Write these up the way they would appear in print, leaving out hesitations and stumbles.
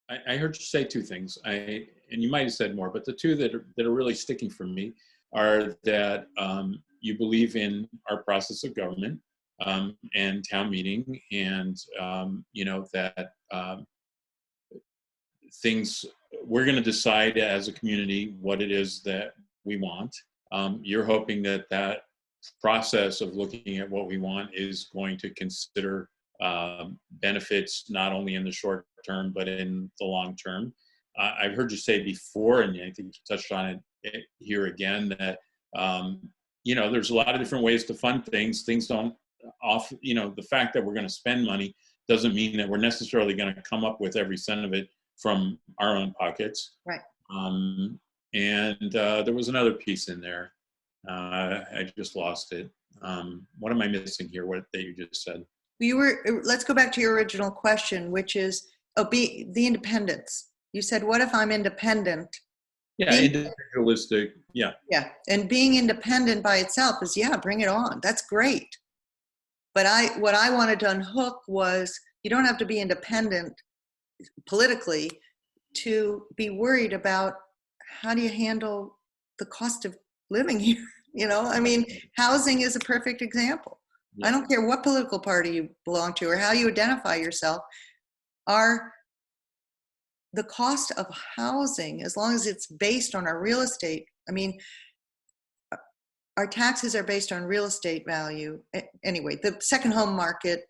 I heard you say two things. And you might have said more, but the two that are really sticking for me are that you believe in our process of government and town meeting, and that things we're going to decide as a community what it is that we want. You're hoping that process of looking at what we want is going to consider benefits not only in the short term but in the long term. I've heard you say before, and I think you touched on it here again, that there's a lot of different ways to fund things. Things don't the fact that we're going to spend money doesn't mean that we're necessarily going to come up with every cent of it from our own pockets. Right. And there was another piece in there. I just lost it. What am I missing here? What that you just said? Let's go back to your original question, which is the independence. You said, what if I'm independent? Yeah, individualistic. Yeah. Yeah. And being independent by itself is, bring it on. That's great. But what I wanted to unhook was, you don't have to be independent politically to be worried about how do you handle the cost of living here. Housing is a perfect example. Yeah. I don't care what political party you belong to or how you identify yourself. The cost of housing, as long as it's based on our real estate, our taxes are based on real estate value. Anyway, the second home market,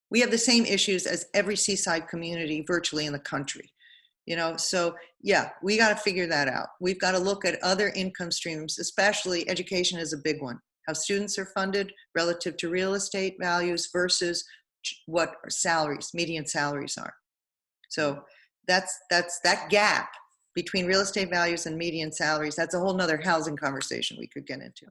we have the same issues as every seaside community virtually in the country. So we got to figure that out. We've got to look at other income streams, especially education is a big one. How students are funded relative to real estate values versus what median salaries are. So that's that gap between real estate values and median salaries. That's a whole nother housing conversation we could get into.